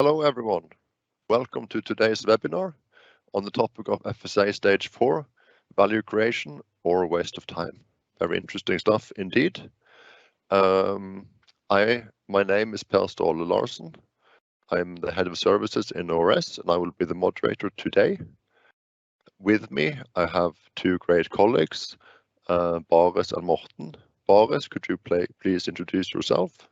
Hello everyone, welcome to today's webinar on the topic of FSA Stage 4, value creation or waste of time. Very interesting stuff indeed. My name is Per Ståle Larsen. I'm the head of services in ORS and I will be the moderator today. With me I have two great colleagues, Baris and Morten. Baris, could you please introduce yourself?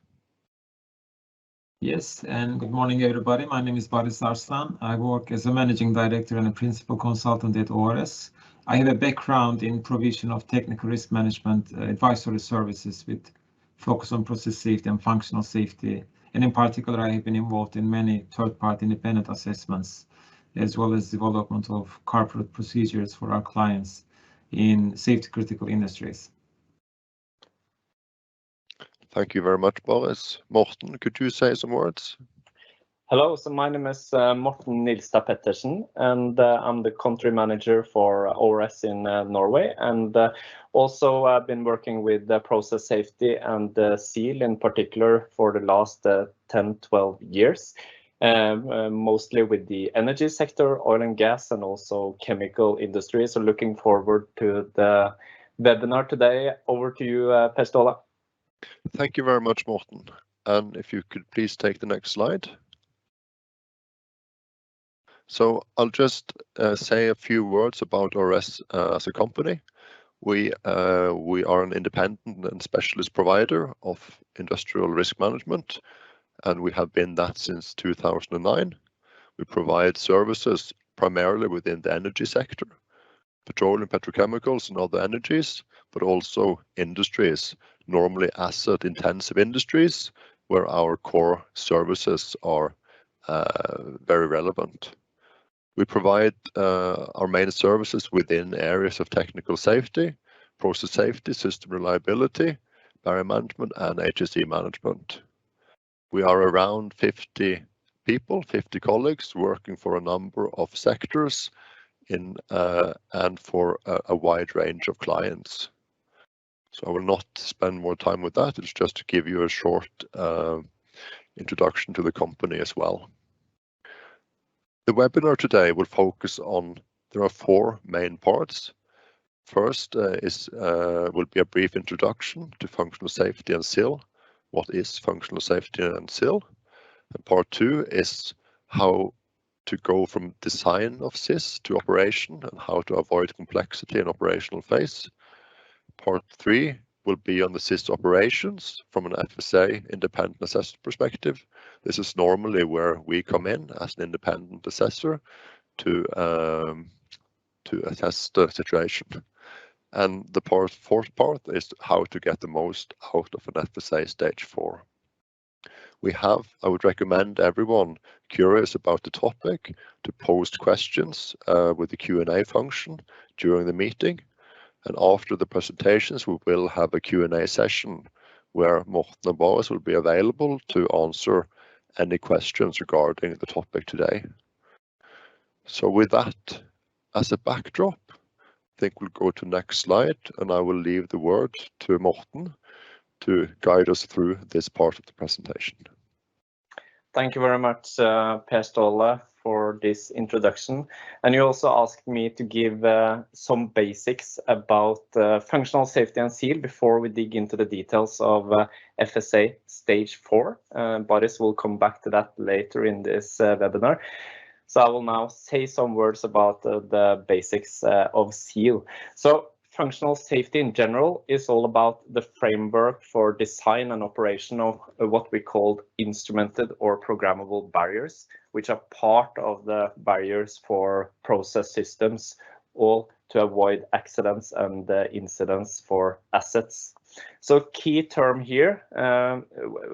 Yes, and good morning everybody. My name is Baris Arslan. I work as a managing director and a principal consultant at ORS. I have a background in provision of technical risk management advisory services with focus on process safety and functional safety. And in particular, I have been involved in many third-party independent assessments, as well as development of corporate procedures for our clients in safety critical industries. Thank you very much, Boris. Morten, could you say some words? Hello, so my name is Morten Nilstad Pettersen, and I'm the country manager for ORS in Norway, and also I've been working with process safety and SEAL in particular for the last 10-12 years, mostly with the energy sector, oil and gas, and also chemical industry. So looking forward to the webinar today. Over to you, Per Ståle. Thank you very much, Morten. And if you could please take the next slide. So I'll just say a few words about ORS as a company. We are an independent and specialist provider of industrial risk management, and we have been that since 2009. We provide services primarily within the energy sector, petroleum, petrochemicals and other energies, but also industries, normally asset-intensive industries, where our core services are very relevant. We provide our main services within areas of technical safety, process safety, system reliability, barrier management, and HSE management. We are around 50 people, 50 colleagues working for a number of sectors and for a wide range of clients. So I will not spend more time with that. It's just to give you a short introduction to the company as well. The webinar today will focus on, there are four main parts. First will be a brief introduction to functional safety and SIL. What is functional safety and SIL? And part two is how to go from design of SIS to operation and how to avoid complexity in operational phase. Part three will be on the SIS operations from an FSA independent assessor perspective. This is normally where we come in as an independent assessor to assess the situation. And the fourth part is how to get the most out of an FSA stage 4. I would recommend everyone curious about the topic to post questions with the Q&A function during the meeting. And after the presentations, we will have a Q&A session where Morten and Boris will be available to answer any questions regarding the topic today. So with that as a backdrop, I think we'll go to next slide and I will leave the word to Morten to guide us through this part of the presentation. Thank you very much, Per Ståle, for this introduction. And you also asked me to give some basics about functional safety and SEAL before we dig into the details of FSA stage 4. Boris will come back to that later in this webinar. So I will now say some words about the basics of SEAL. So functional safety in general is all about the framework for design and operation of what we call instrumented or programmable barriers, which are part of the barriers for process systems, all to avoid accidents and incidents for assets. So key term here,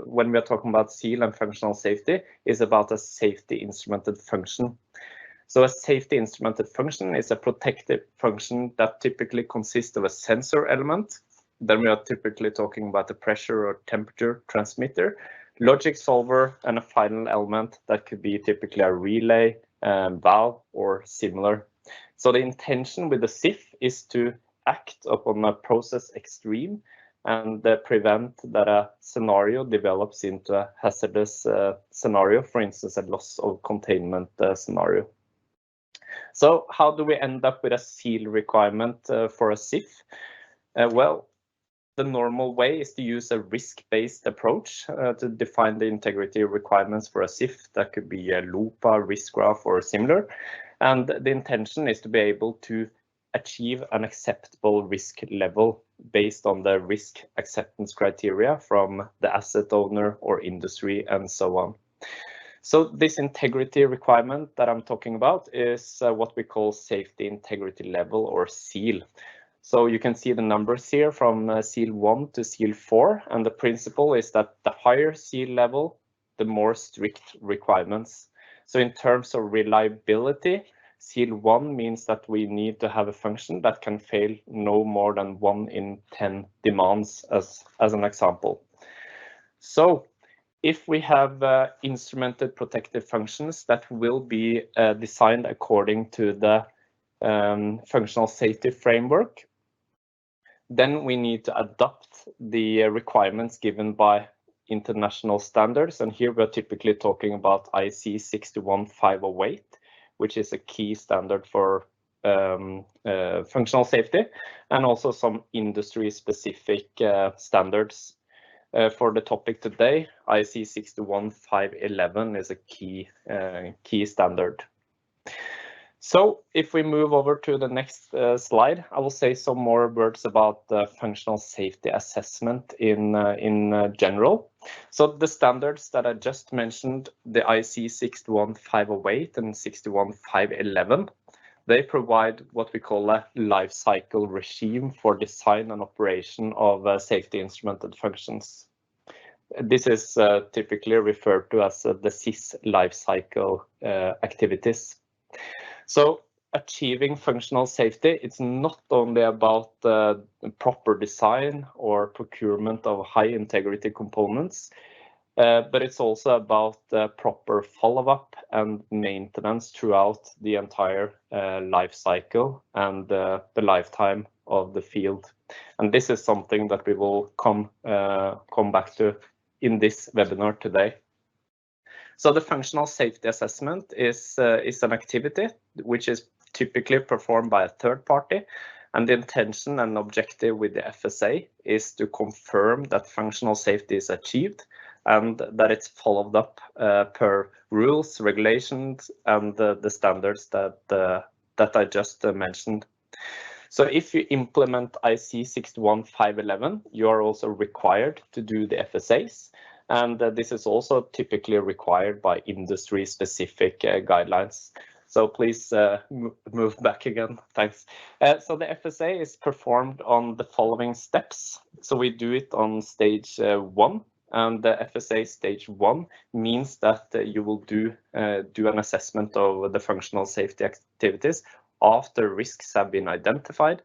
when we are talking about SEAL and functional safety, is about a safety instrumented function. So a safety instrumented function is a protective function that typically consists of a sensor element. Then we are typically talking about the pressure or temperature transmitter, logic solver, and a final element that could be typically a relay, valve, or similar. So the intention with the SIF is to act upon a process extreme and prevent that a scenario develops into a hazardous scenario, for instance, a loss of containment scenario. So how do we end up with a seal requirement for a SIF? Well, the normal way is to use a risk-based approach to define the integrity requirements for a SIF. That could be a LUPA, risk graph, or similar. And the intention is to be able to achieve an acceptable risk level based on the risk acceptance criteria from the asset owner or industry and so on. So this integrity requirement that I'm talking about is what we call safety integrity level, or SEAL. So you can see the numbers here from SEAL 1 to SEAL 4, and the principle is that the higher SEAL level, the more strict requirements. So in terms of reliability, SEAL 1 means that we need to have a function that can fail no more than 1 in 10 demands, as an example. So if we have instrumented protective functions that will be designed according to the functional safety framework, then we need to adopt the requirements given by international standards. And here we're typically talking about IEC61508, which is a key standard for functional safety, and also some industry-specific standards. For the topic today, IEC61511 is a key standard. So if we move over to the next slide, I will say some more words about the functional safety assessment in general. So the standards that I just mentioned, the IEC61508 and 61511, they provide what we call a life cycle regime for design and operation of safety instrumented functions. This is typically referred to as the SIS lifecycle activities. So achieving functional safety, it's not only about proper design or procurement of high integrity components, but it's also about proper follow-up and maintenance throughout the entire life cycle and the lifetime of the field. And this is something that we will come back to in this webinar today. So the functional safety assessment is an activity which is typically performed by a third party, and the intention and objective with the FSA is to confirm that functional safety is achieved and that it's followed up per rules, regulations, and the standards that I just mentioned. So if you implement IEC61511, you are also required to do the FSAs. And this is also typically required by industry-specific guidelines. So please move back again. Thanks. So the FSA is performed on the following steps. So we do it on stage 1. And the FSA stage 1 means that you will do an assessment of the functional safety activities after risks have been identified,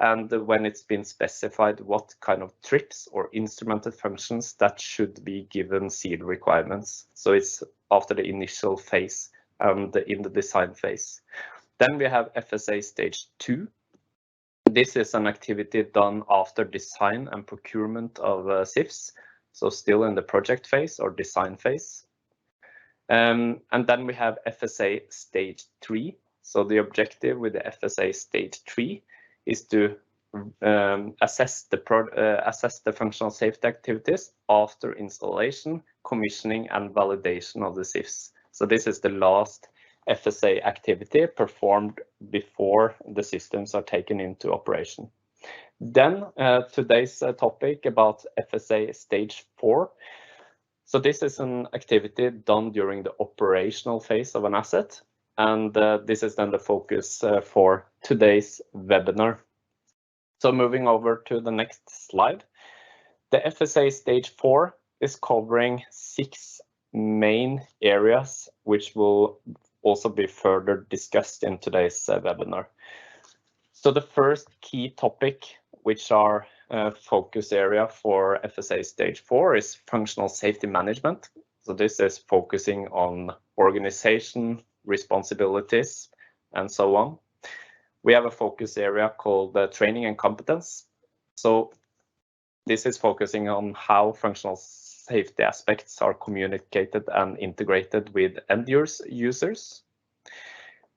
and when it's been specified what kind of trips or instrumented functions that should be given SEAL requirements. So it's after the initial phase and in the design phase. Then we have FSA stage 2. This is an activity done after design and procurement of SIFs, so still in the project phase or design phase. And then we have FSA stage 3. So the objective with the FSA stage 3 is to assess the functional safety activities after installation, commissioning, and validation of the SIFs. So this is the last FSA activity performed before the systems are taken into operation. Then today's topic about FSA stage 4. So this is an activity done during the operational phase of an asset. And this is then the focus for today's webinar. So moving over to the next slide, the FSA stage 4 is covering 6 main areas, which will also be further discussed in today's webinar. So the first key topic, which are focus area for FSA stage 4, is functional safety management. So this is focusing on organization, responsibilities, and so on. We have a focus area called training and competence. So This is focusing on how functional safety aspects are communicated and integrated with end users.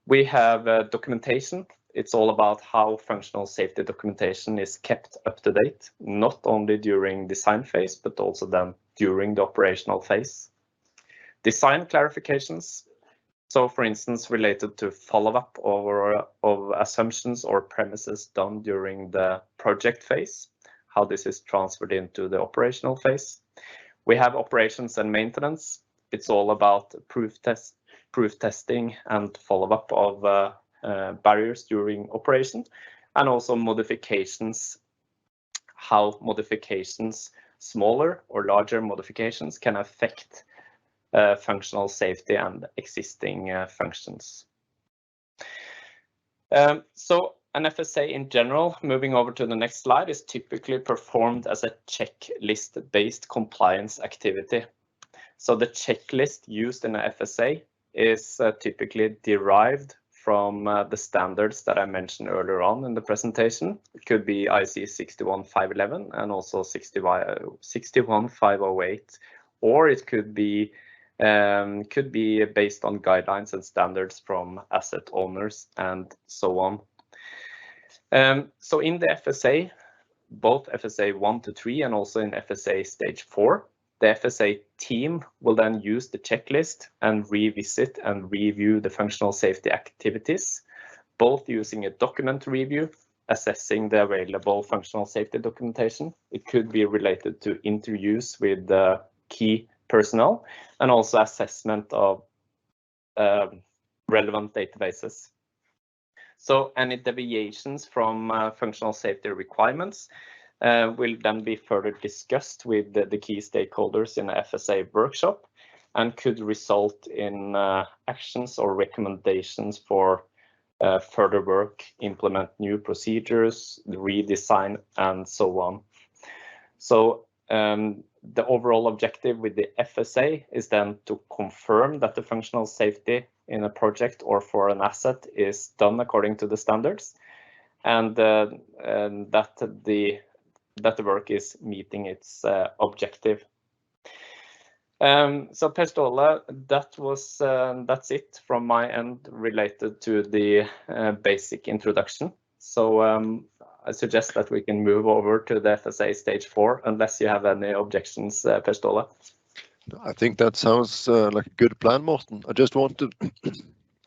We have documentation. It's all about how functional safety documentation is kept up to date, not only during design phase, but also then during the operational phase. Design clarifications. So for instance, related to follow-up of assumptions or premises done during the project phase, how this is transferred into the operational phase. We have operations and maintenance. It's all about proof testing and follow-up of barriers during operation, and also modifications, how modifications, smaller or larger modifications, can affect functional safety and existing functions. So an FSA in general, moving over to the next slide, is typically performed as a checklist-based compliance activity. So the checklist used in an FSA is typically derived from the standards that I mentioned earlier on in the presentation. It could be IEC61511 and also 61508, or it could be based on guidelines and standards from asset owners and so on. So in the FSA, both FSA 1 to 3 and also in FSA stage 4, the FSA team will then use the checklist and revisit and review the functional safety activities, both using a document review, assessing the available functional safety documentation. It could be related to interviews with the key personnel, and also assessment of relevant databases. So any deviations from functional safety requirements will then be further discussed with the key stakeholders in a FSA workshop, and could result in actions or recommendations for further work, implement new procedures, redesign, and so on. So the overall objective with the FSA is then to confirm that the functional safety in a project or for an asset is done according to the standards, and that the work is meeting its objective. So Per Ståle, that's it from my end related to the basic introduction. So I suggest that we can move over to the FSA stage 4, unless you have any objections, Per Ståle. I think that sounds like a good plan, Morten. I just wanted,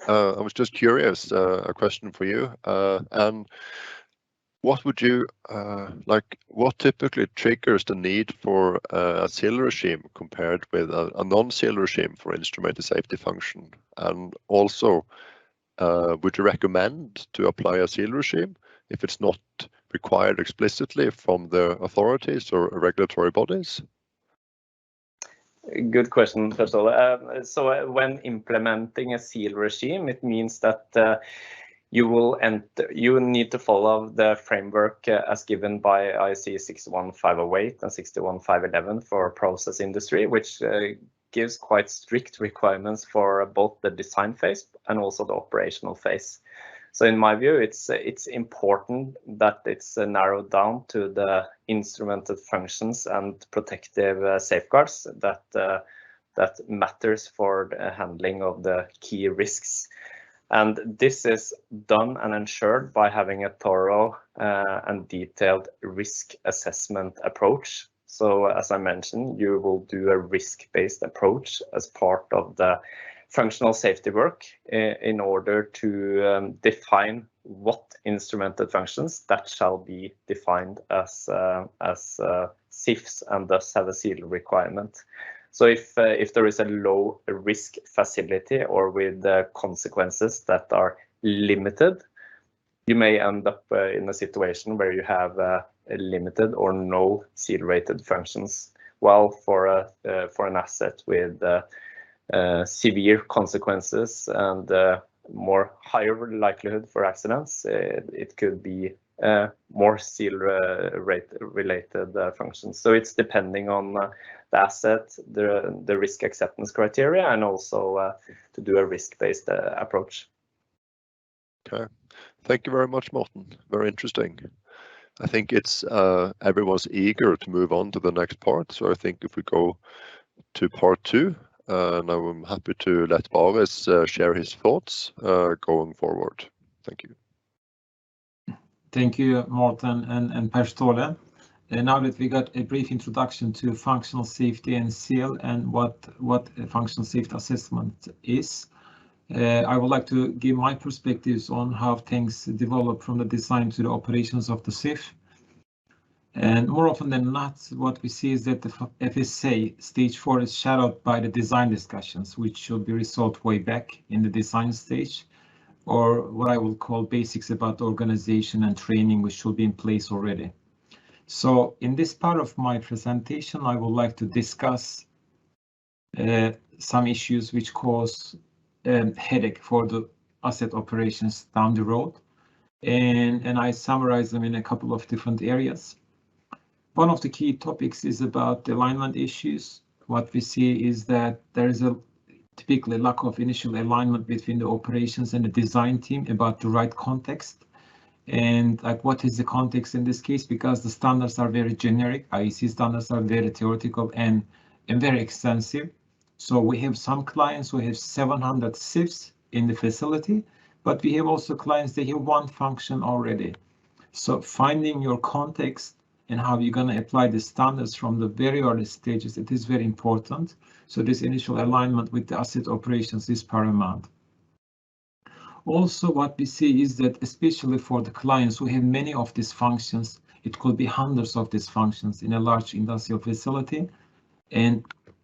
I was just curious, a question for you, and what would you what typically triggers the need for a seal regime compared with a non-seal regime for instrumented safety function? And also, would you recommend to apply a seal regime if it's not required explicitly from the authorities or regulatory bodies? Good question, Per Ståle. So when implementing a seal regime, it means that you need to follow the framework as given by IEC61508 and 61511 for process industry, which gives quite strict requirements for both the design phase and also the operational phase. So in my view, it's important that it's narrowed down to the instrumented functions and protective safeguards that matters for the handling of the key risks. And this is done and ensured by having a thorough and detailed risk assessment approach. So as I mentioned, you will do a risk-based approach as part of the functional safety work in order to define what instrumented functions that shall be defined as SIFs and thus have a seal requirement. So if there is a low risk facility or with consequences that are limited, you may end up in a situation where you have limited or no seal rated functions. While for an asset with severe consequences and more higher likelihood for accidents, it could be more seal rate related functions. So it's depending on the asset, the risk acceptance criteria, and also to do a risk-based approach. Okay, thank you very much, Morten. Very interesting. I think it's everyone's eager to move on to the next part. So I think if we go to part 2, now I'm happy to let Boris share his thoughts going forward. Thank you. Thank you, Morten and Per Ståle. And now that we got a brief introduction to functional safety and SIL and what a functional safety assessment is, I would like to give my perspectives on how things develop from the design to the operations of the SIF. And more often than not, what we see is that the FSA stage 4 is shadowed by the design discussions, which should be resolved way back in the design stage, or what I will call basics about organization and training, which should be in place already. So in this part of my presentation, I would like to discuss some issues which cause headache for the asset operations down the road, and I summarize them in a couple of different areas. One of the key topics is about the alignment issues. What we see is that there is a typically lack of initial alignment between the operations and the design team about the right context. And like, what is the context in this case? Because the standards are very generic, IEC standards are very theoretical and very extensive. So we have some clients who have 700 SIFs in the facility, but we have also clients that have one function already. So finding your context and how you're going to apply the standards from the very early stages, it is very important. So this initial alignment with the asset operations is paramount. Also, what we see is that especially for the clients who have many of these functions, it could be hundreds of these functions in a large industrial facility, and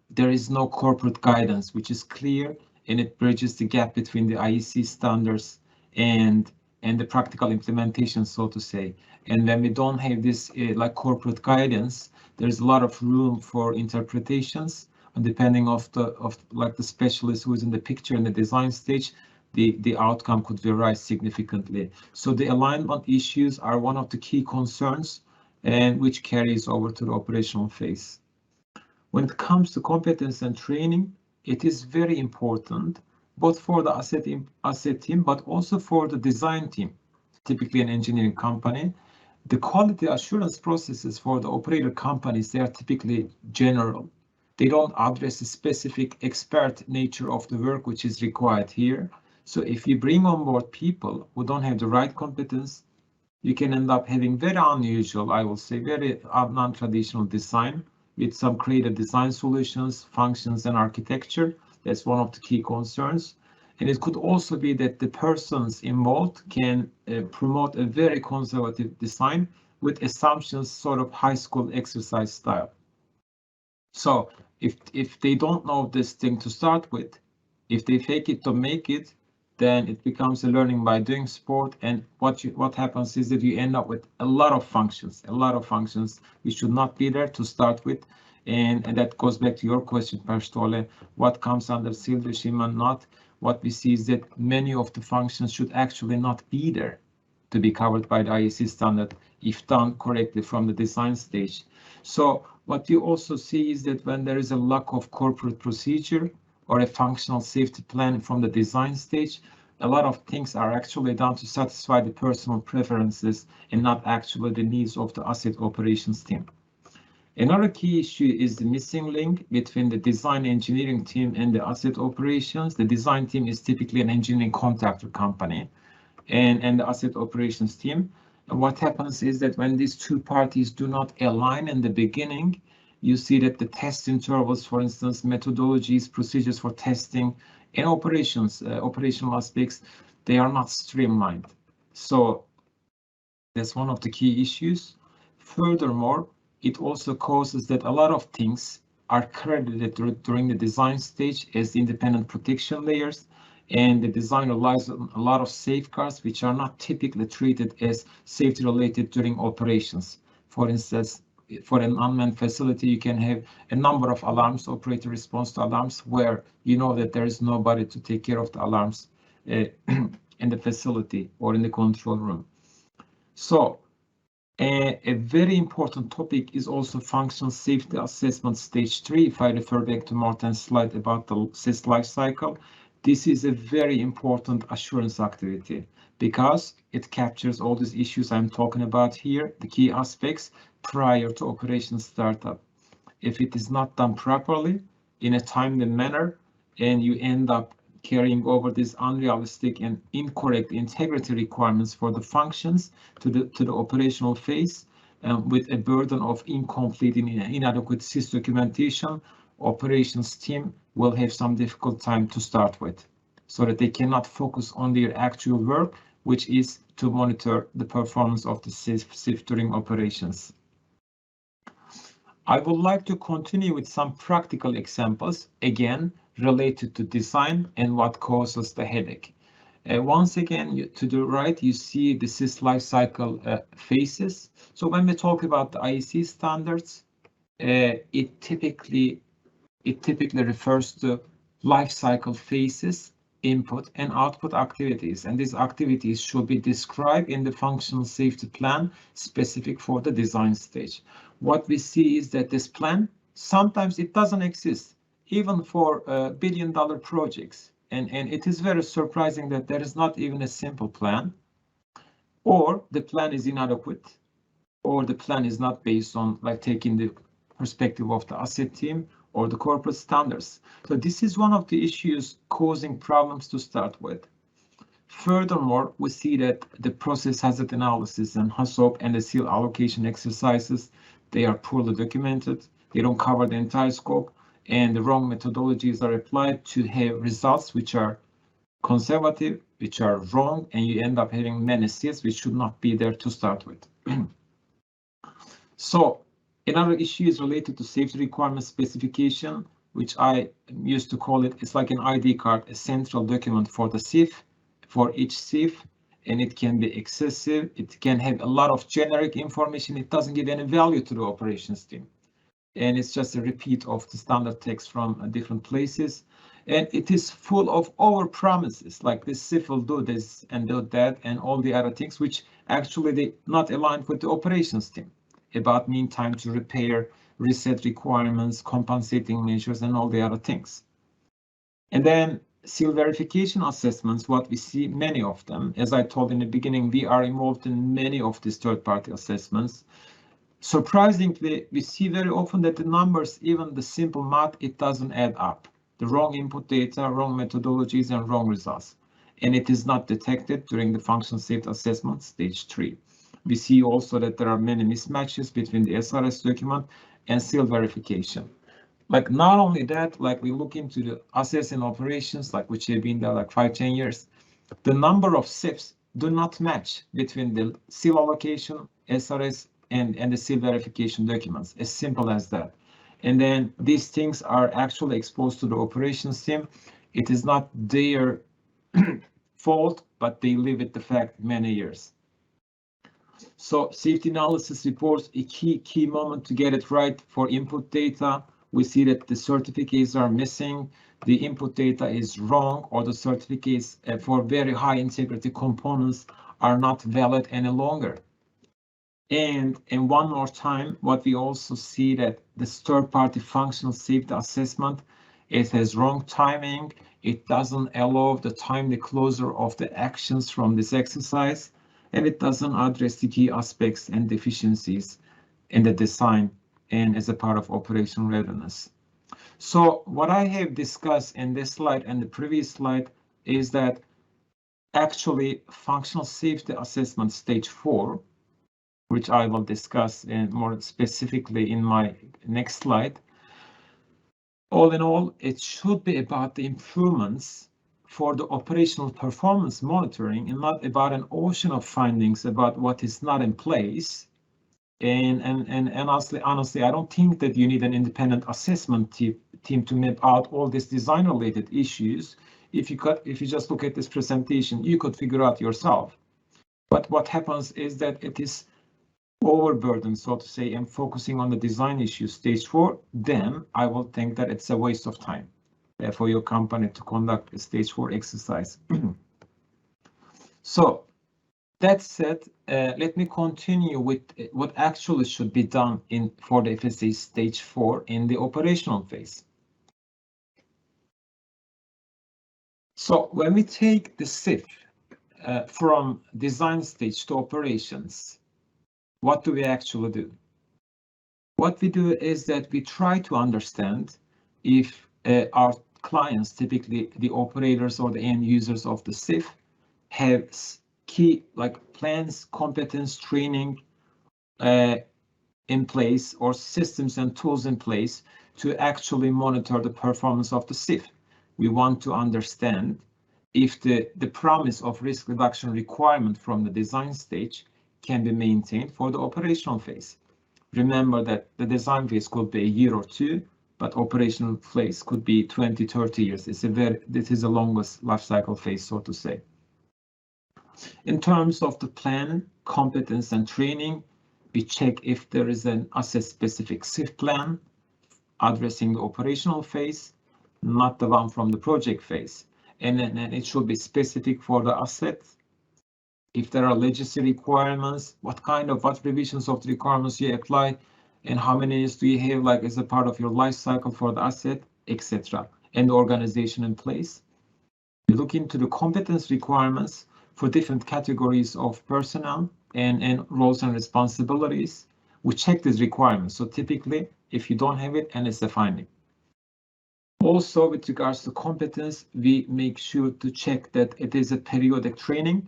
there is no corporate guidance which is clear, and it bridges the gap between the IEC standards and the practical implementation, so to say. And when we don't have this like corporate guidance, there's a lot of room for interpretations, and depending of like the specialist who is in the picture in the design stage, the outcome could vary significantly. So the alignment issues are one of the key concerns, and which carries over to the operational phase. When it comes to competence and training, it is very important both for the asset team, but also for the design team, typically an engineering company. The quality assurance processes for the operator companies, they are typically general. They don't address the specific expert nature of the work which is required here. So if you bring on board people who don't have the right competence, you can end up having very unusual, I will say, very non-traditional design with some creative design solutions, functions, and architecture. That's one of the key concerns. And it could also be that the persons involved can promote a very conservative design with assumptions, sort of high school exercise style. So if they don't know this thing to start with, if they fake it to make it, then it becomes a learning by doing sport. And what happens is that you end up with a lot of functions which should not be there to start with. And that goes back to your question, Per Ståle, what comes under SIL regime and not. What we see is that many of the functions should actually not be there to be covered by the IEC standard if done correctly from the design stage. So what you also see is that when there is a lack of corporate procedure or a functional safety plan from the design stage, a lot of things are actually done to satisfy the personal preferences and not actually the needs of the asset operations team. Another key issue is the missing link between the design engineering team and the asset operations. The design team is typically an engineering contractor company and the asset operations team. And what happens is that when these two parties do not align in the beginning, you see that the test intervals, for instance, methodologies, procedures for testing, and operational aspects, they are not streamlined. So that's one of the key issues. Furthermore, it also causes that a lot of things are credited during the design stage as independent protection layers, and the design relies on a lot of safeguards which are not typically treated as safety related during operations. For instance, for an unmanned facility, you can have a number of alarms, operator response to alarms, where you know that there is nobody to take care of the alarms in the facility or in the control room. So a very important topic is also functional safety assessment stage 3. If I refer back to Morten's slide about the SIS lifecycle, This is a very important assurance activity because it captures all these issues I'm talking about here, the key aspects prior to operation startup. If it is not done properly in a timely manner and you end up carrying over these unrealistic and incorrect integrity requirements for the functions to the operational phase, with a burden of incomplete and inadequate SIS documentation, operations team will have some difficult time to start with, so that they cannot focus on their actual work, which is to monitor the performance of the SIF during operations. I would like to continue with some practical examples, again, related to design and what causes the headache. Once again, to the right, you see the SIS lifecycle phases. So when we talk about the IEC standards, it typically refers to lifecycle phases, input and output activities, and these activities should be described in the functional safety plan specific for the design stage. What we see is that this plan, sometimes it doesn't exist, even for billion-dollar projects. And it is very surprising that there is not even a simple plan, or the plan is inadequate, or the plan is not based on like taking the perspective of the asset team or the corporate standards. So this is one of the issues causing problems to start with. Furthermore, we see that the process hazard analysis and HACCP and the SEAL allocation exercises, they are poorly documented. They don't cover the entire scope, and the wrong methodologies are applied to have results which are conservative, which are wrong, and you end up having many SIS which should not be there to start with. So another issue is related to safety requirement specification, which I used to call it, it's like an ID card, a central document for the SIF, for each SIF, and it can be excessive. It can have a lot of generic information. It doesn't give any value to the operations team. And it's just a repeat of the standard text from different places. And it is full of over promises, like this SIF will do this and do that and all the other things, which actually they not aligned with the operations team about mean time to repair, reset requirements, compensating measures, and all the other things. And then SEAL verification assessments, what we see many of them, as I told in the beginning, we are involved in many of these third-party assessments. Surprisingly, we see very often that the numbers, even the simple math, it doesn't add up. The wrong input data, wrong methodologies, and wrong results. And it is not detected during the functional safety assessment stage 3. We see also that there are many mismatches between the SRS document and SEAL verification. Like not only that, like we look into the assets and operations, like which have been there like 5-10 years, the number of SIFs do not match between the SEAL allocation, SRS, and the SEAL verification documents, as simple as that. And then these things are actually exposed to the operations team. It is not their fault, but they live with the fact many years. So safety analysis reports a key moment to get it right for input data. We see that the certificates are missing, the input data is wrong, or the certificates for very high integrity components are not valid any longer. And one more time, what we also see that the third-party functional safety assessment, it has wrong timing. It doesn't allow the timely closure of the actions from this exercise, and it doesn't address the key aspects and deficiencies in the design and as a part of operational readiness. So what I have discussed in this slide and the previous slide is that actually functional safety assessment stage 4, which I will discuss more specifically in my next slide. All in all, it should be about the improvements for the operational performance monitoring and not about an ocean of findings about what is not in place. And honestly, I don't think that you need an independent assessment team to map out all these design-related issues. If you just look at this presentation, you could figure out yourself. But what happens is that it is overburdened, so to say, and focusing on the design issues stage 4, then I will think that it's a waste of time for your company to conduct a stage 4 exercise. So that said, let me continue with what actually should be done for the FSA stage 4 in the operational phase. So when we take the SIF from design stage to operations, what do we actually do? What we do is that we try to understand if our clients, typically the operators or the end users of the SIF, have key like plans, competence, training in place, or systems and tools in place to actually monitor the performance of the SIF. We want to understand if the promise of risk reduction requirement from the design stage can be maintained for the operational phase. Remember that the design phase could be a year or two, but operational phase could be 20, 30 years. This is the longest life cycle phase, so to say. In terms of the plan, competence, and training, we check if there is an asset-specific SIF plan addressing the operational phase, not the one from the project phase. And then it should be specific for the asset. If there are legacy requirements, what revisions of the requirements you apply, and how many years do you have like as a part of your life cycle for the asset, etc. And the organization in place. We look into the competence requirements for different categories of personnel and roles and responsibilities. We check these requirements. So typically, if you don't have it, and it's a finding. Also, with regards to competence, we make sure to check that it is a periodic training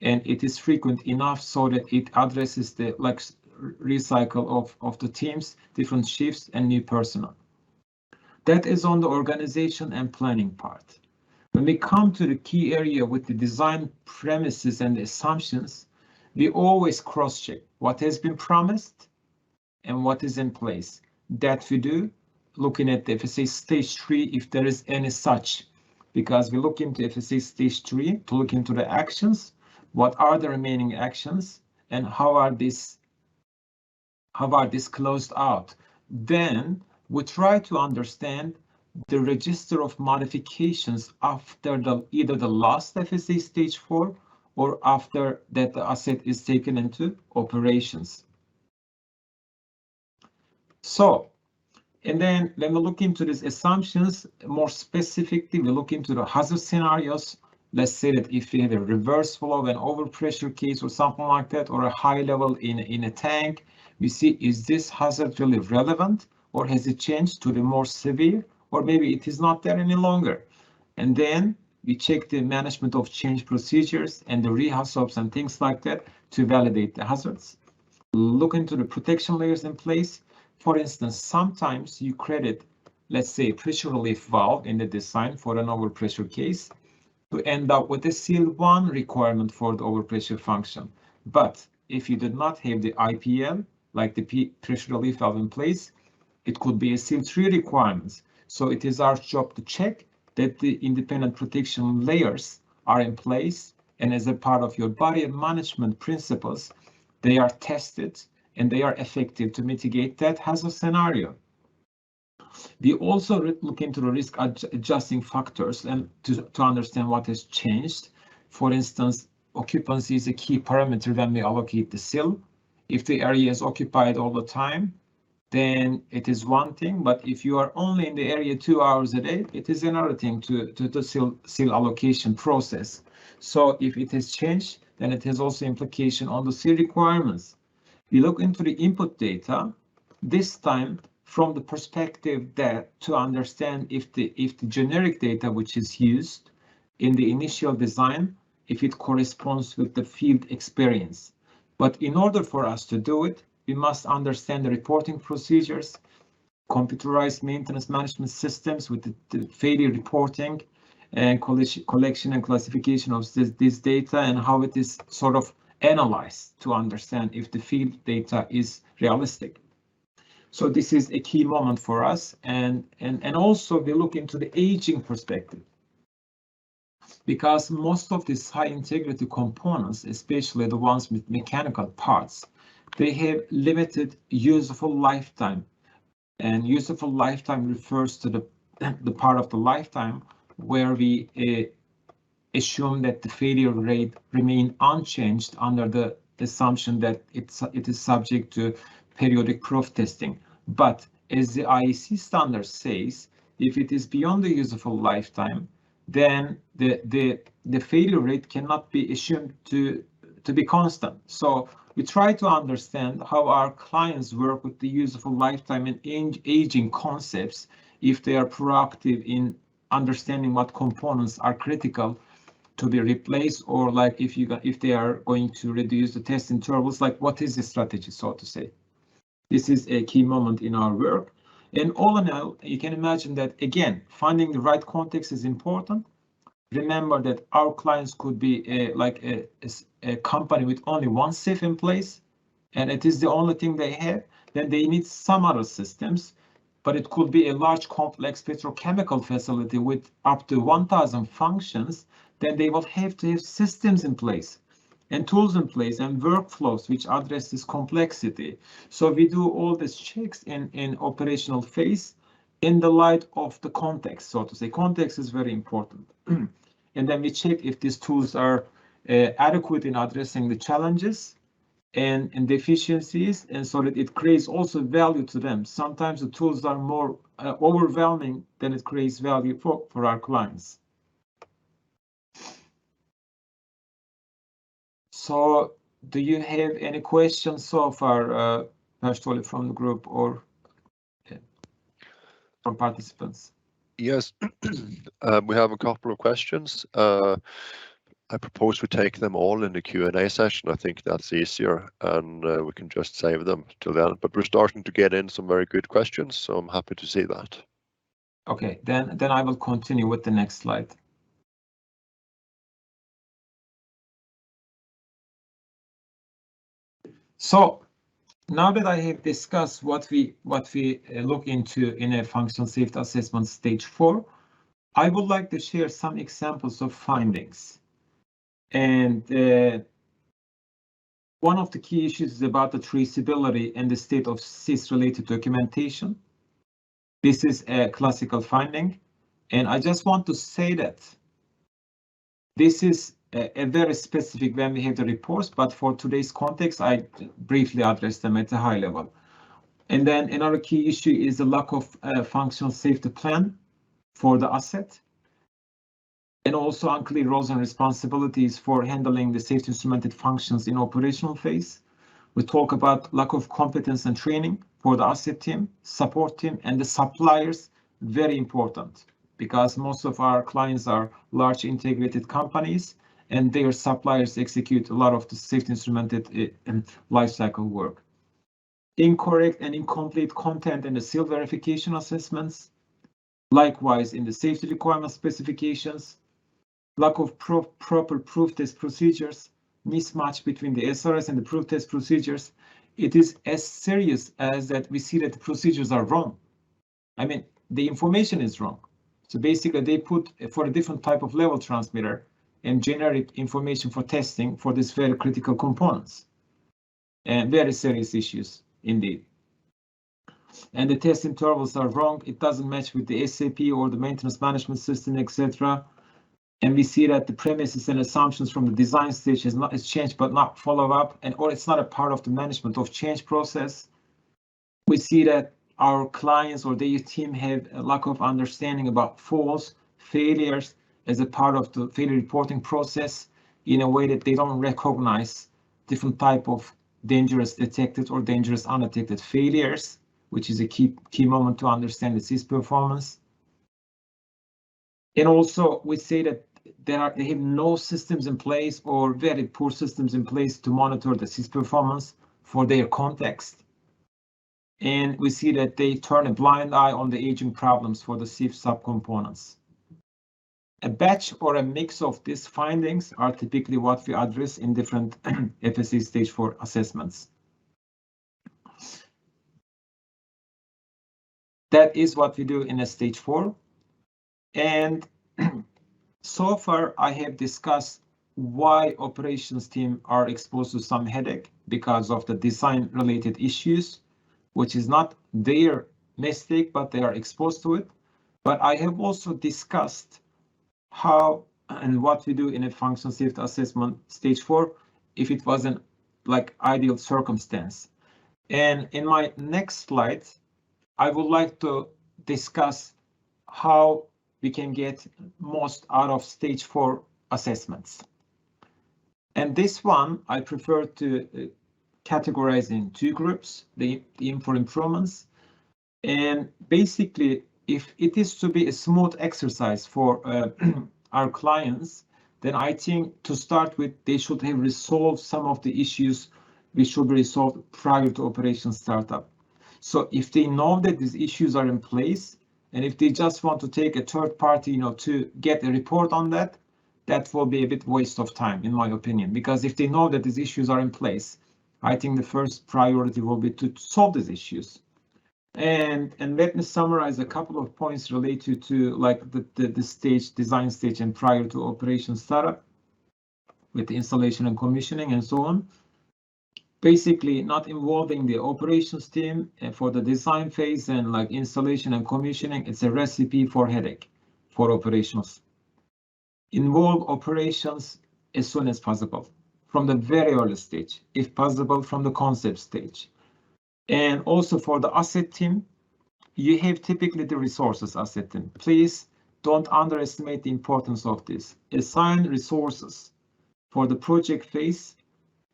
and it is frequent enough so that it addresses the recycle of the teams, different shifts, and new personnel. That is on the organization and planning part. When we come to the key area with the design premises and the assumptions, we always cross-check what has been promised and what is in place. That we do, looking at the FSA stage 3 if there is any such, because we look into FSA stage 3 to look into the actions, what are the remaining actions, and how are these closed out. Then we try to understand the register of modifications after either the last FSA stage 4 or after that the asset is taken into operations. So, and then when we look into these assumptions, more specifically, we look into the hazard scenarios. Let's say that if we have a reverse flow, an overpressure case or something like that, or a high level in a tank, we see, is this hazard really relevant, or has it changed to the more severe, or maybe it is not there any longer. And then we check the management of change procedures and the rehassobs and things like that to validate the hazards. Look into the protection layers in place. For instance, sometimes you credit, let's say, a pressure relief valve in the design for an overpressure case to end up with a seal 1 requirement for the overpressure function. But if you did not have the IPL, like the pressure relief valve in place, it could be a seal 3 requirements. So it is our job to check that the independent protection layers are in place, and as a part of your barrier management principles, they are tested and they are effective to mitigate that hazard scenario. We also look into the risk adjusting factors and to understand what has changed. For instance, occupancy is a key parameter when we allocate the SIL. If the area is occupied all the time, then it is one thing, but if you are only in the area 2 hours a day, it is another thing to the SIL allocation process. So if it has changed, then it has also implication on the SIL requirements. We look into the input data, this time from the perspective that to understand if the generic data which is used in the initial design, if it corresponds with the field experience. But in order for us to do it, we must understand the reporting procedures, computerized maintenance management systems with the failure reporting and collection and classification of this data, and how it is sort of analyzed to understand if the field data is realistic. So this is a key moment for us, and also we look into the aging perspective, because most of these high integrity components, especially the ones with mechanical parts, they have limited useful lifetime, and useful lifetime refers to the part of the lifetime where we assume that the failure rate remain unchanged under the assumption that it is subject to periodic proof testing. But as the IEC standard says, if it is beyond the useful lifetime, then the failure rate cannot be assumed to be constant. So we try to understand how our clients work with the useful lifetime and aging concepts, if they are proactive in understanding what components are critical to be replaced, or like if they are going to reduce the test intervals, like what is the strategy, so to say. This is a key moment in our work. And all in all, you can imagine that, again, finding the right context is important. Remember that our clients could be a company with only one SIF in place, and it is the only thing they have. Then they need some other systems, but it could be a large complex petrochemical facility with up to 1,000 functions. Then they will have to have systems in place and tools in place and workflows which address this complexity. So we do all these checks in operational phase in the light of the context, so to say. Context is very important. And then we check if these tools are adequate in addressing the challenges and deficiencies, and so that it creates also value to them. Sometimes the tools are more overwhelming than it creates value for our clients. So do you have any questions so far, Pastoli, from the group or from participants? Yes, we have a couple of questions. I propose we take them all in the Q&A session. I think that's easier, and we can just save them till then. But we're starting to get in some very good questions, so I'm happy to see that. Okay, then I will continue with the next slide. So now that I have discussed what we look into in a functional safety assessment stage 4, I would like to share some examples of findings. And one of the key issues is about the traceability and the state of SIS-related documentation. This is a classical finding, and I just want to say that this is a very specific when we have the reports, but for today's context, I briefly address them at a high level. And then another key issue is the lack of functional safety plan for the asset, and also unclear roles and responsibilities for handling the safety instrumented functions in operational phase. We talk about lack of competence and training for the asset team, support team, and the suppliers. Very important, because most of our clients are large integrated companies, and their suppliers execute a lot of the safety instrumented lifecycle work. Incorrect and incomplete content in the SIL verification assessments. Likewise, in the safety requirement specifications, lack of proper proof test procedures, mismatch between the SRS and the proof test procedures. It is as serious as that we see that the procedures are wrong. I mean, the information is wrong. So basically they put for a different type of level transmitter and generate information for testing for these very critical components. And very serious issues indeed. And the test intervals are wrong. It doesn't match with the SAP or the maintenance management system, etc. And we see that the premises and assumptions from the design stage has changed, but not follow up, or it's not a part of the management of change process. We see that our clients or their team have a lack of understanding about faults, failures as a part of the failure reporting process, in a way that they don't recognize different type of dangerous detected or dangerous undetected failures, which is a key moment to understand the SIS performance. And also we say that they have no systems in place or very poor systems in place to monitor the SIS performance for their context. And we see that they turn a blind eye on the aging problems for the SIF subcomponents. A batch or a mix of these findings are typically what we address in different FSA stage 4 assessments. That is what we do in a stage 4. And so far, I have discussed why operations team are exposed to some headache because of the design related issues, which is not their mistake, but they are exposed to it. But I have also discussed how and what we do in a functional safety assessment stage 4 if it wasn't like ideal circumstance. And in my next slide, I would like to discuss how we can get most out of stage 4 assessments. And this one I prefer to categorize in 2 groups, the aim for improvements. And basically, if it is to be a smooth exercise for our clients, then I think to start with, they should have resolved some of the issues which should be resolved prior to operation startup. So if they know that these issues are in place, and if they just want to take a third party, to get a report on that, that will be a bit waste of time, in my opinion, because if they know that these issues are in place, I think the first priority will be to solve these issues. And let me summarize a couple of points related to like the stage, design stage and prior to operation startup with the installation and commissioning and so on. Basically not involving the operations team for the design phase and like installation and commissioning, it's a recipe for headache for operations. Involve operations as soon as possible from the very early stage, if possible from the concept stage. And also for the asset team, you have typically the resources asset team. Please don't underestimate the importance of this. Assign resources for the project phase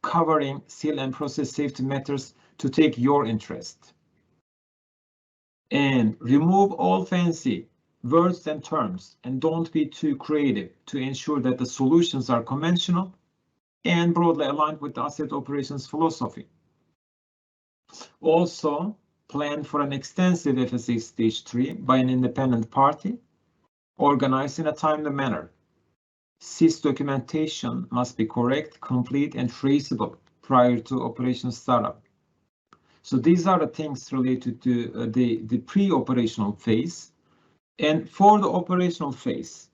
covering seal and process safety matters to take your interest. And remove all fancy words and terms and don't be too creative to ensure that the solutions are conventional and broadly aligned with the asset operations philosophy. Also, plan for an extensive FSA stage 3 by an independent party, organized in a timely manner. SIS documentation must be correct, complete, and traceable prior to operation startup. So these are the things related to the pre-operational phase. And for the operational phase,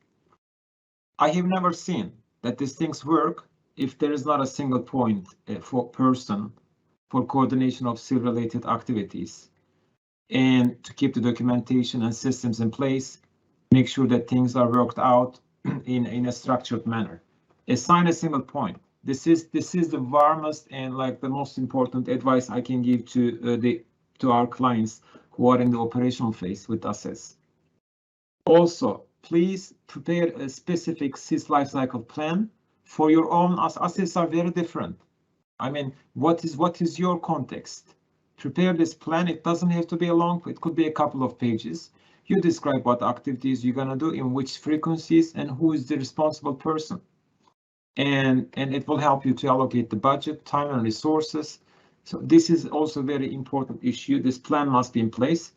I have never seen that these things work if there is not a single point for person for coordination of seal-related activities. And to keep the documentation and systems in place, make sure that things are worked out in a structured manner. Assign a single point. This is the warmest and like the most important advice I can give to our clients who are in the operational phase with assets. Also, please prepare a specific SIS lifecycle plan for your own. Assets are very different. I mean, what is your context? Prepare this plan. It doesn't have to be a long, it could be a couple of pages. You describe what activities you're gonna do, in which frequencies, and who is the responsible person. And it will help you to allocate the budget, time, and resources. So this is also a very important issue. This plan must be in place.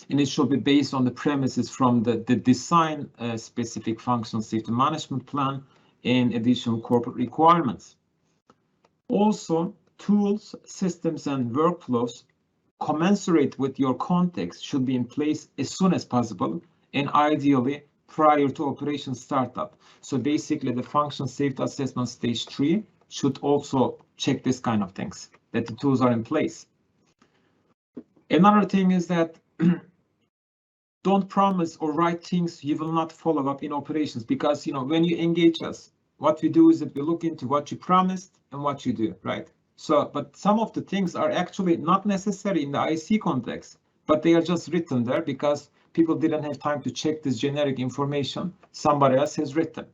And it should be based on the premises from the design specific functional safety management plan and additional corporate requirements. Also, tools, systems, and workflows commensurate with your context should be in place as soon as possible, and ideally prior to operation startup. So basically the functional safety assessment stage 3 should also check this kind of things, that the tools are in place. Another thing is that don't promise or write things you will not follow up in operations, because when you engage us, what we do is that we look into what you promised and what you do, right? So, but some of the things are actually not necessary in the IEC context, but they are just written there because people didn't have time to check this generic information somebody else has written.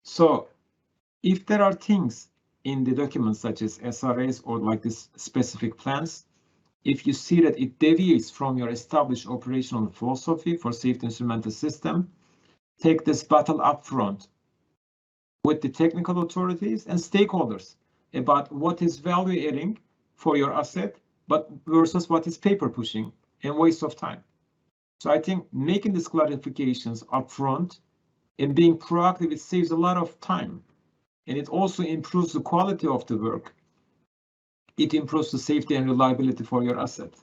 So if there are things in the documents such as SRAs or like this specific plans, if you see that it deviates from your established operational philosophy for safety instrumental system, take this battle up front with the technical authorities and stakeholders about what is value adding for your asset, but versus what is paper pushing and waste of time. So I think making these clarifications up front and being proactive, it saves a lot of time, and it also improves the quality of the work. It improves the safety and reliability for your asset.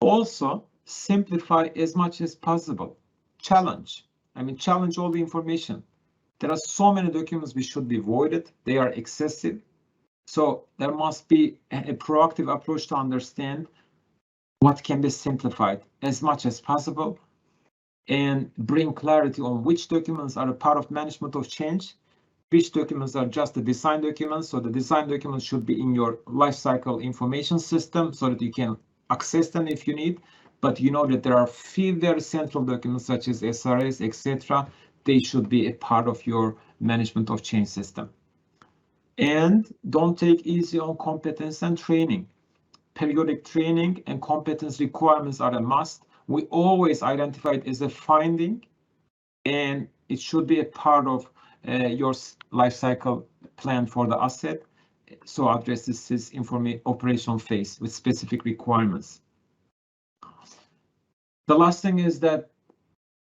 Also, simplify as much as possible. Challenge all the information. There are so many documents which should be voided. They are excessive. So there must be a proactive approach to understand what can be simplified as much as possible and bring clarity on which documents are a part of management of change, which documents are just the design documents. So the design documents should be in your lifecycle information system so that you can access them if you need. but you know that there are fewer central documents such as SRS, etc. They should be a part of your management of change system. And don't take easy on competence and training. Periodic training and competence requirements are a must. We always identify it as a finding, and it should be a part of your life cycle plan for the asset. So addresses this operational phase with specific requirements. The last thing is that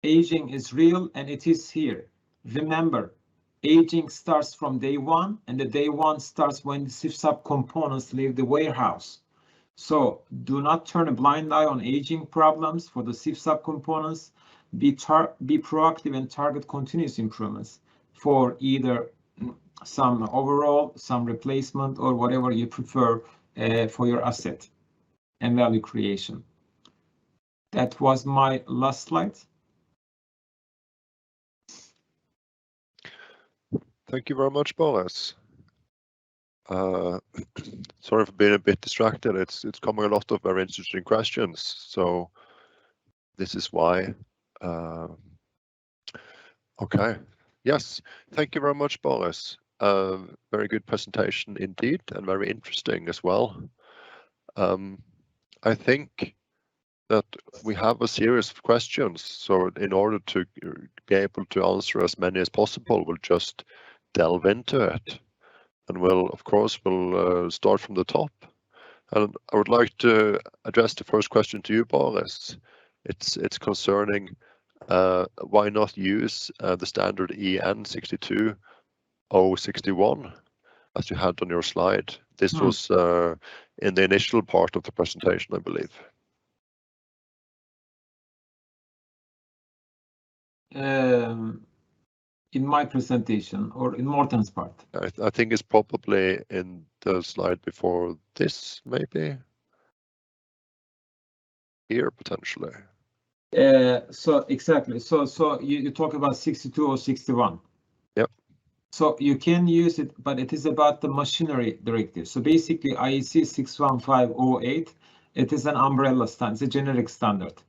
aging is real and it is here. Remember, aging starts from day one, and the day one starts when the SIF sub components leave the warehouse. So do not turn a blind eye on aging problems for the SIF sub components. Be proactive and target continuous improvements for either some overall, some replacement, or whatever you prefer for your asset and value creation. That was my last slide. Thank you very much, Boris. Sorry for being a bit distracted. It's coming a lot of very interesting questions. So this is why. Okay. Yes. Thank you very much, Boris. Very good presentation indeed, and very interesting as well. I think that we have a series of questions. So in order to be able to answer as many as possible, we'll just delve into it. And we'll start from the top. And I would like to address the first question to you, Boris. It's concerning why not use the standard EN 62061 as you had on your slide. This was in the initial part of the presentation, I believe. In my presentation or in Morten's part? I think it's probably in the slide before this, maybe. Here, potentially. So exactly. So you talk about 62061. Yep. So you can use it, but it is about the machinery directive. So basically IEC61508, it is an umbrella standard, it's a generic standard.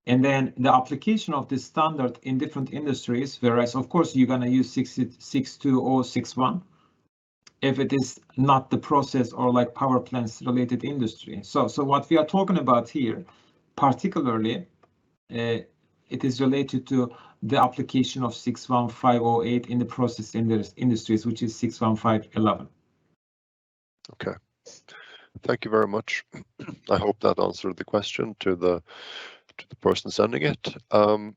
And then the application of this standard in different industries, whereas of course you're gonna use 62061 if it is not the process or like power plants related industry. So what we are talking about here, particularly, it is related to the application of 61508 in the process industries, which is 61511. Okay. Thank you very much. I hope that answered the question to the person sending it. We'll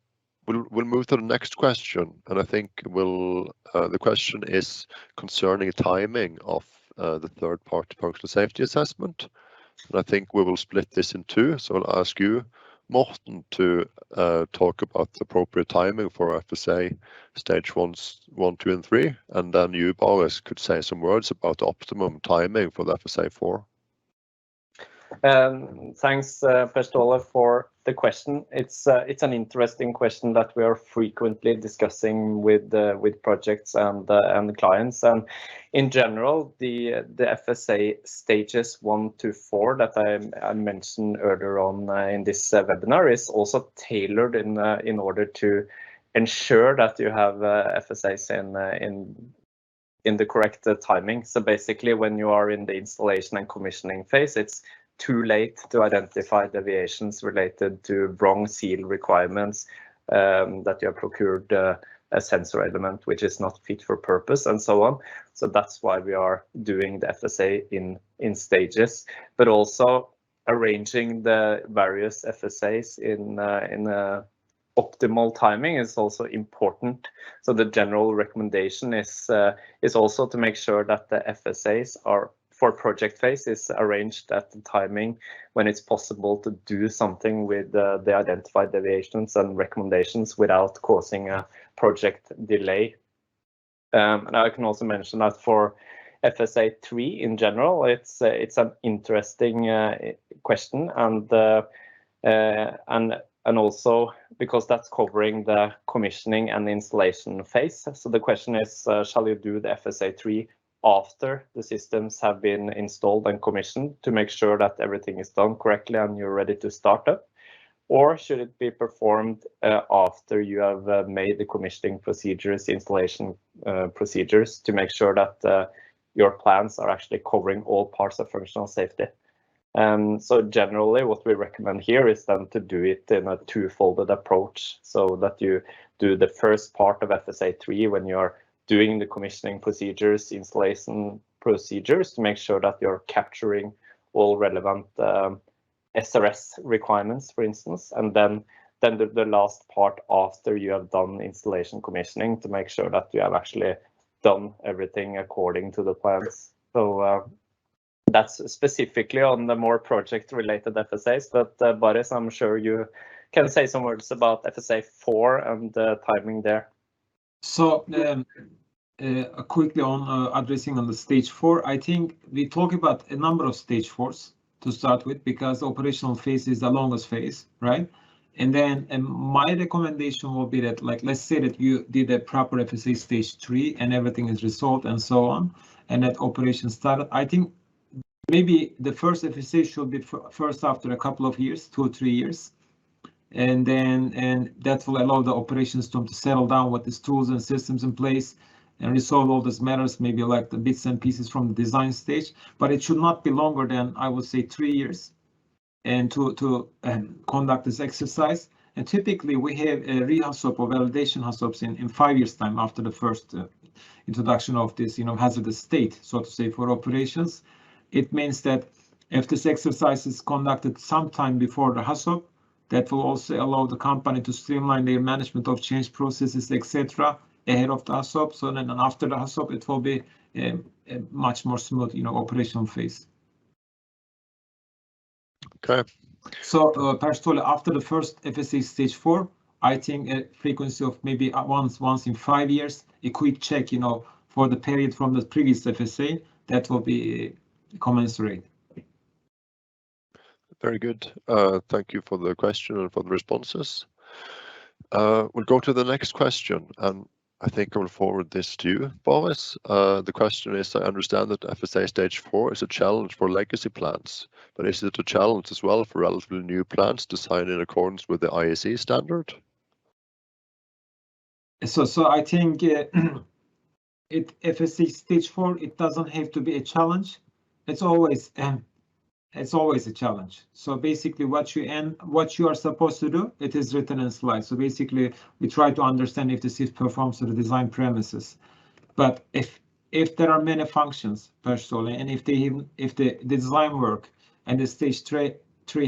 move to the next question, and I think the question is concerning timing of the third-party functional safety assessment. And I think we will split this in two. So I'll ask you, Morten, to talk about the appropriate timing for FSA stage 1, 2, and 3, and then you, Boris, could say some words about the optimum timing for the FSA 4. Thanks, Per Ståle, for the question. It's an interesting question that we are frequently discussing with projects and clients. And in general, the FSA stages 1 to 4 that I mentioned earlier on in this webinar is also tailored in order to ensure that you have FSAs in the correct timing. So basically, when you are in the installation and commissioning phase, it's too late to identify deviations related to wrong seal requirements, that you have procured a sensor element which is not fit for purpose, and so on. So that's why we are doing the FSA in stages, but also arranging the various FSAs in optimal timing is also important. So the general recommendation is also to make sure that the FSAs are for project phase is arranged at the timing when it's possible to do something with the identified deviations and recommendations without causing a project delay. And I can also mention that for FSA 3 in general, it's an interesting question, and also because that's covering the commissioning and the installation phase. So the question is, shall you do the FSA 3 after the systems have been installed and commissioned to make sure that everything is done correctly and you're ready to start up? or should it be performed after you have made the commissioning procedures, installation procedures, to make sure that your plans are actually covering all parts of functional safety? So generally what we recommend here is then to do it in a two-folded approach, so that you do the first part of FSA 3 when you are doing the commissioning procedures, installation procedures, to make sure that you're capturing all relevant SRS requirements, for instance, and then the last part after you have done installation commissioning, to make sure that you have actually done everything according to the plans. So that's specifically on the more project-related FSAs, but Boris, I'm sure you can say some words about FSA 4 and the timing there. So quickly on addressing on the stage 4, I think we talk about a number of stage 4s to start with, because the operational phase is the longest phase, right? And then my recommendation will be that, like, let's say that you did a proper FSA stage 3 and everything is resolved and so on, and that operation started. I think maybe the first FSA should be first after a couple of years, 2 or 3 years. And that will allow the operations team to settle down with these tools and systems in place and resolve all these matters, maybe like the bits and pieces from the design stage, but it should not be longer than, I would say, 3 years, and to conduct this exercise. And typically we have a re-HACCP or validation HACCPs in 5 years time after the first introduction of this, hazardous state, so to say, for operations. It means that if this exercise is conducted sometime before the HACCP, that will also allow the company to streamline their management of change processes, etc., ahead of the HACCP. So then after the HACCP, it will be a much more smooth, operational phase. Okay. So personally, after the first FSA stage 4, I think a frequency of maybe once in 5 years, a quick check, for the period from the previous FSA, that will be commensurate. Very good. Thank you for the question and for the responses. We'll go to the next question, and I think I will forward this to you, Boris. The question is, I understand that FSA stage 4 is a challenge for legacy plans, but is it a challenge as well for relatively new plans designed in accordance with the IEC standard? So I think FSA stage 4, it doesn't have to be a challenge. It's always a challenge. So basically what you are supposed to do, it is written in slides. So basically we try to understand if the SIF performs to the design premises. But if there are many functions personally, and if the design work and the stage 3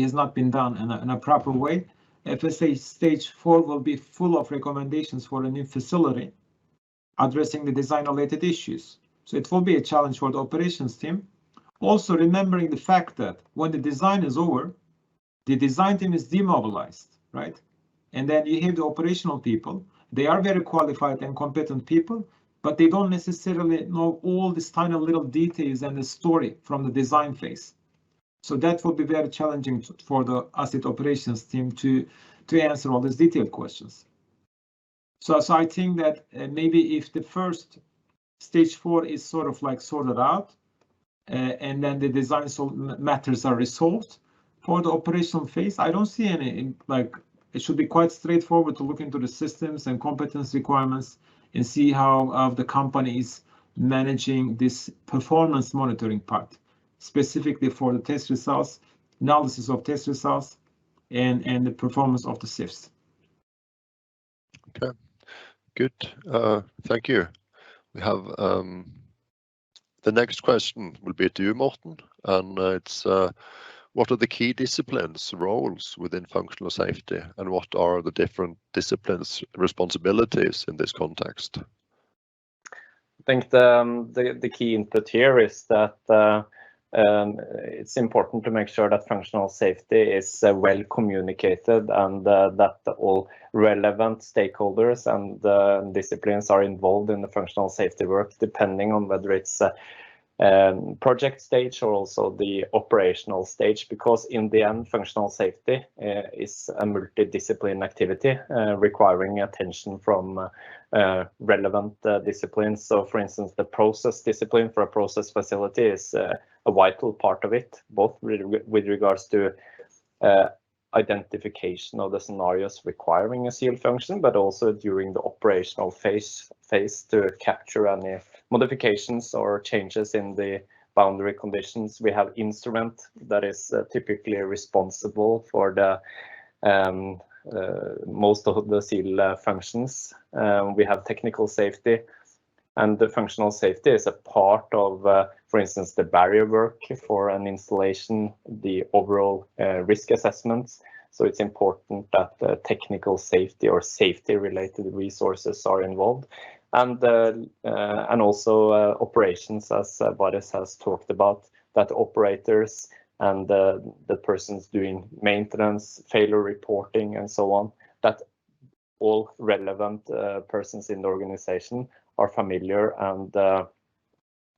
has not been done in a proper way, FSA stage 4 will be full of recommendations for a new facility addressing the design related issues. So it will be a challenge for the operations team. Also remembering the fact that when the design is over, the design team is demobilized, right? And then you have the operational people. They are very qualified and competent people, but they don't necessarily know all these tiny little details and the story from the design phase. So that will be very challenging for the asset operations team to answer all these detailed questions. So I think that maybe if the first stage 4 is sort of like sorted out, and then the design matters are resolved, for the operational phase, I don't see any, it should be quite straightforward to look into the systems and competence requirements and see how the company is managing this performance monitoring part, specifically for the test results, analysis of test results, and the performance of the SIFs. Okay, good. Thank you. We have the next question will be to you, Morten, and it's what are the key disciplines, roles within functional safety, and what are the different disciplines' responsibilities in this context? I think the key input here is that it's important to make sure that functional safety is well communicated, and that all relevant stakeholders and disciplines are involved in the functional safety work, depending on whether it's project stage or also the operational stage, because in the end functional safety is a multidiscipline activity requiring attention from relevant disciplines. So for instance, the process discipline for a process facility is a vital part of it, both with regards to identification of the scenarios requiring a seal function, but also during the operational phase to capture any modifications or changes in the boundary conditions. We have instrument that is typically responsible for the most of the seal functions. We have technical safety, and the functional safety is a part of, for instance, the barrier work for an installation, the overall risk assessments. So it's important that technical safety or safety-related resources are involved, and also operations, as Boris has talked about, that operators and the persons doing maintenance, failure reporting, and so on, that all relevant persons in the organization are familiar and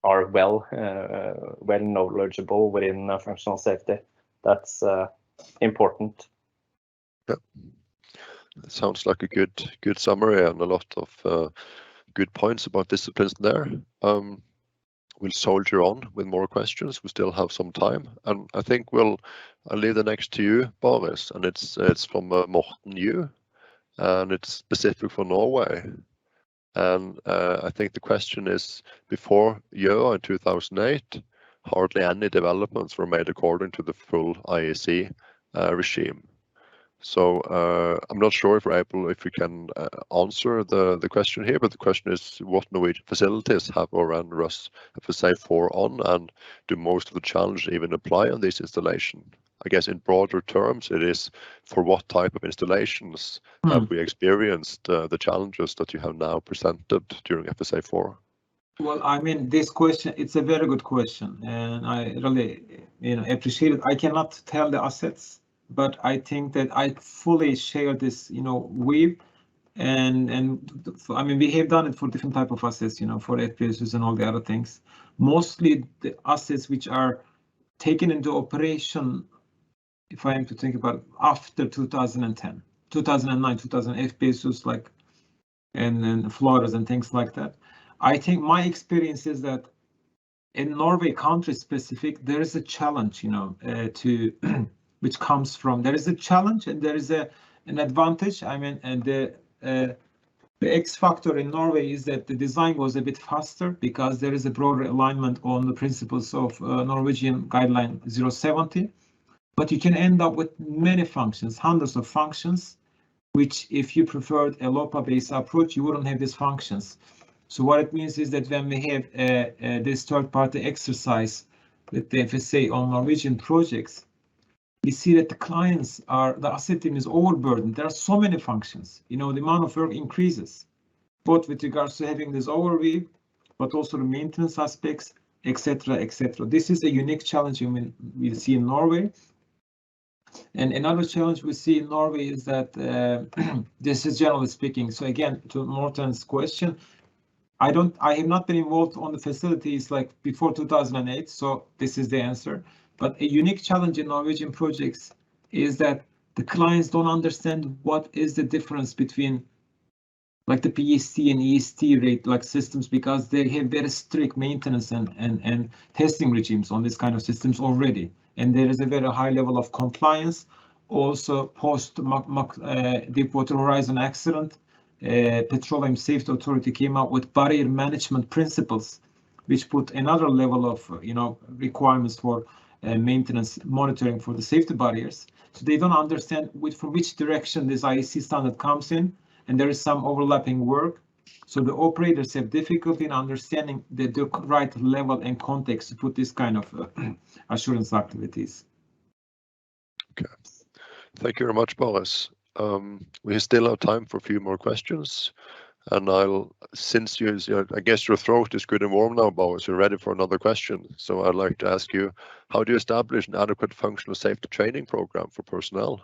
are well knowledgeable within functional safety. That's important. Yeah, it sounds like a good summary and a lot of good points about disciplines there. We'll soldier on with more questions. We still have some time, and I think I'll leave the next to you, Boris, and it's from Morten Yu, and it's specific for Norway. And I think the question is, before Gjøa in 2008, hardly any developments were made according to the full IEC regime. So I'm not sure if we can answer the question here, but the question is what Norwegian facilities have ORN RUS FSA 4 on, and do most of the challenges even apply on this installation? I guess in broader terms, it is for what type of installations have we experienced the challenges that you have now presented during FSA 4? Well, I mean, this question, it's a very good question, and I really appreciate it. I cannot tell the assets, but I think that I fully share this, view, and I mean, we have done it for different type of assets, for FPSs and all the other things. Mostly the assets which are taken into operation, if I am to think about it, after 2010, 2009, 2000 FPSs, like, and then floaters and things like that. I think my experience is that in Norway, country specific, there is a challenge, which comes from, there is a challenge and there is an advantage. I mean, and the X factor in Norway is that the design was a bit faster because there is a broader alignment on the principles of Norwegian guideline 070. But you can end up with many functions, hundreds of functions, which if you preferred a LOPA-based approach, you wouldn't have these functions. So what it means is that when we have this third-party exercise with the FSA on Norwegian projects, we see that the asset team is overburdened. There are so many functions, the amount of work increases, both with regards to having this overview, but also the maintenance aspects, etc., etc. This is a unique challenge we see in Norway. And another challenge we see in Norway is that this is generally speaking. So again, to Morten's question, I have not been involved on the facilities like before 2008, so this is the answer. But a unique challenge in Norwegian projects is that the clients don't understand what is the difference between like the PST and EST rate like systems, because they have very strict maintenance and testing regimes on this kind of systems already. And there is a very high level of compliance. Also post Deepwater Horizon accident, Petroleum Safety Authority came out with barrier management principles, which put another level of requirements for maintenance monitoring for the safety barriers. So they don't understand from which direction this IEC standard comes in, and there is some overlapping work. So the operators have difficulty in understanding the right level and context to put this kind of assurance activities. Okay, thank you very much, Boris. We still have time for a few more questions. And I guess your throat is good and warm now, Boris, you're ready for another question. So I'd like to ask you, how do you establish an adequate functional safety training program for personnel?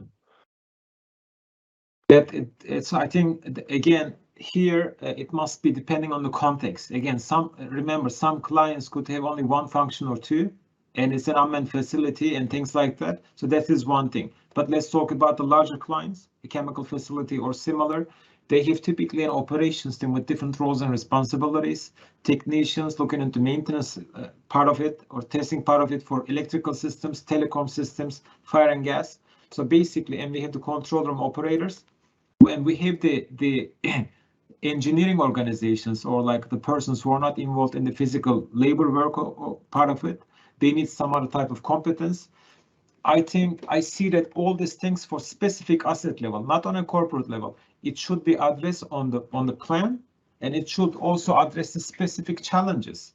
I think, again, here it must be depending on the context. Again, remember, some clients could have only one function or two, and it's an unmanned facility and things like that. So that is one thing. But let's talk about the larger clients, a chemical facility or similar. They have typically an operations team with different roles and responsibilities, technicians looking into maintenance part of it or testing part of it for electrical systems, telecom systems, fire and gas. So basically, and we have the control room operators, and we have the engineering organizations, or like the persons who are not involved in the physical labor work or part of it. They need some other type of competence. I think I see that all these things for specific asset level, not on a corporate level, it should be addressed on the plan, and it should also address the specific challenges.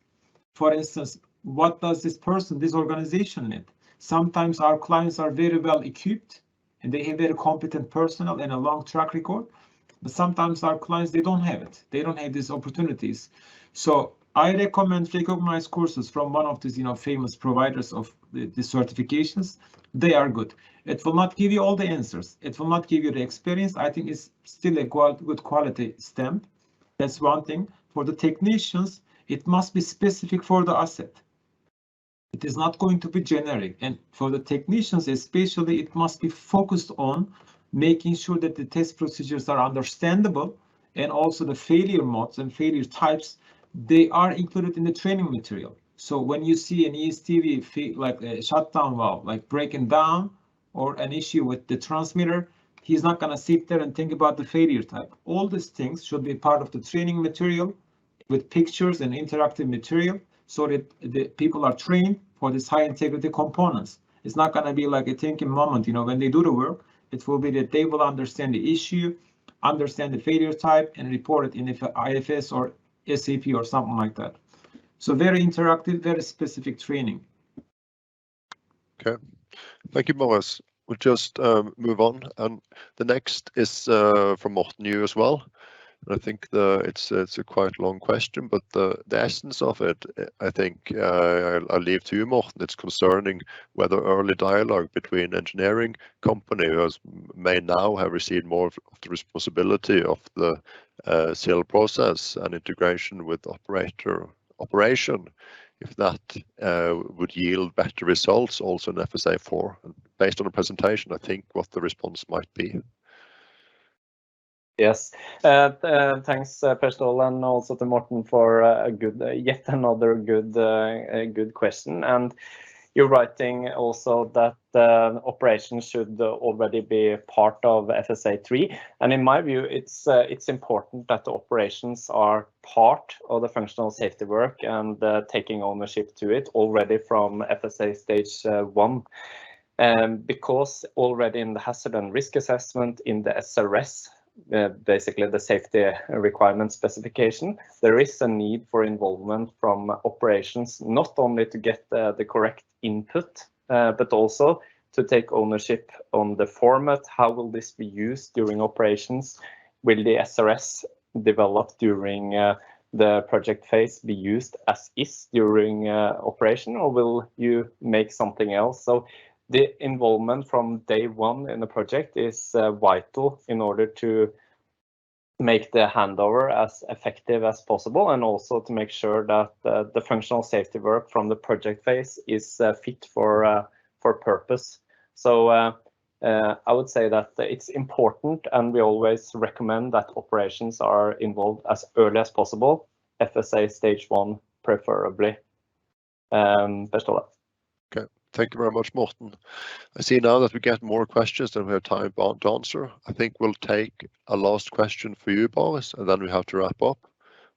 For instance, what does this organization need? Sometimes our clients are very well equipped and they have very competent personnel and a long track record, but sometimes our clients, they don't have it. They don't have these opportunities. So I recommend recognized courses from one of these, famous providers of the certifications. They are good. It will not give you all the answers. It will not give you the experience. I think it's still a good quality stamp. That's one thing. For the technicians, it must be specific for the asset. It is not going to be generic. And for the technicians especially, it must be focused on making sure that the test procedures are understandable, and also the failure modes and failure types, they are included in the training material. So when you see an ESTV like a shutdown valve, like breaking down, or an issue with the transmitter, he's not going to sit there and think about the failure type. All these things should be part of the training material with pictures and interactive material, so that the people are trained for these high integrity components. It's not going to be like a thinking moment, when they do the work. It will be that they will understand the issue, understand the failure type, and report it in IFS or SAP or something like that. So very interactive, very specific training. Okay, thank you, Boris. We'll just move on, and the next is from Morten, you as well. And I think it's a quite long question, but the essence of it, I think I'll leave to you, Morten. It's concerning whether early dialogue between engineering company who may now have received more of the responsibility of the CL process and integration with operation, if that would yield better results also in FSA 4. And based on the presentation, I think what the response might be. Yes, thanks, Per Ståle, and also to Morten for yet another good question. And you're writing also that operations should already be part of FSA 3. And in my view, it's important that the operations are part of the functional safety work and taking ownership to it already from FSA stage 1. Because already in the hazard and risk assessment in the SRS, basically the safety requirement specification, there is a need for involvement from operations, not only to get the correct input, but also to take ownership on the format. How will this be used during operations? Will the SRS developed during the project phase be used as is during operation, or will you make something else? So the involvement from day one in the project is vital in order to make the handover as effective as possible, and also to make sure that the functional safety work from the project phase is fit for purpose. So I would say that it's important, and we always recommend that operations are involved as early as possible, FSA stage 1 preferably. Per Ståle. Okay. Thank you very much, Morten. I see now that we get more questions than we have time to answer. I think we'll take a last question for you, Boris, and then we have to wrap up.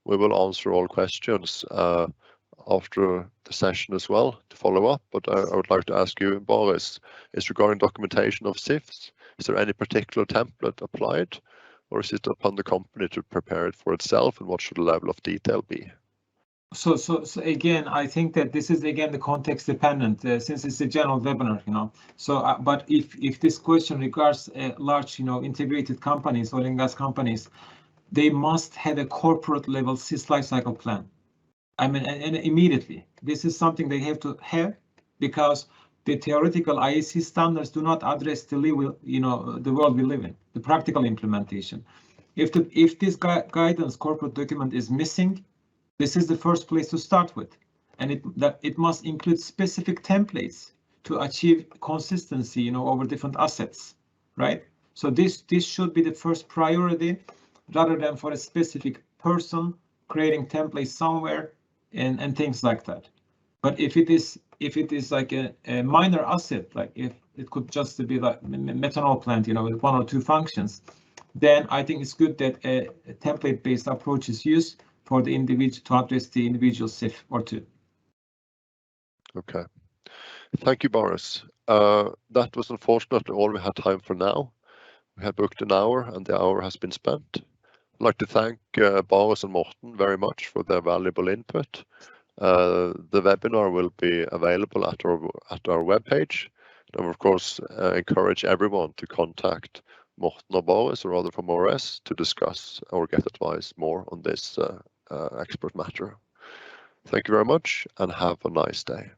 We will answer all questions after the session as well to follow up. But I would like to ask you, Boris, is regarding documentation of SIFs, is there any particular template applied, or is it upon the company to prepare it for itself, and what should the level of detail be? So again, I think that this is again the context dependent, since it's a general webinar, So, but if this question regards large, integrated companies, oil and gas companies, they must have a corporate level SIS lifecycle plan. I mean, and immediately, this is something they have to have, because the theoretical IEC standards do not address the world we live in, the practical implementation. If this guidance corporate document is missing, this is the first place to start with, and it must include specific templates to achieve consistency, over different assets, right? So this should be the first priority, rather than for a specific person creating templates somewhere and things like that. But if it is like a minor asset, like if it could just be like methanol plant, you know, with 1 or 2 functions, then I think it's good that a template-based approach is used for the individual to address the individual SIF or 2. Okay. Thank you, Boris. That was unfortunately all we had time for now. We had booked an hour and the hour has been spent. I'd like to thank Boris and Morten very much for their valuable input. The webinar will be available at our webpage. And of course, encourage everyone to contact Morten or Boris or other from ORS to discuss or get advice more on this expert matter. Thank you very much and have a nice day.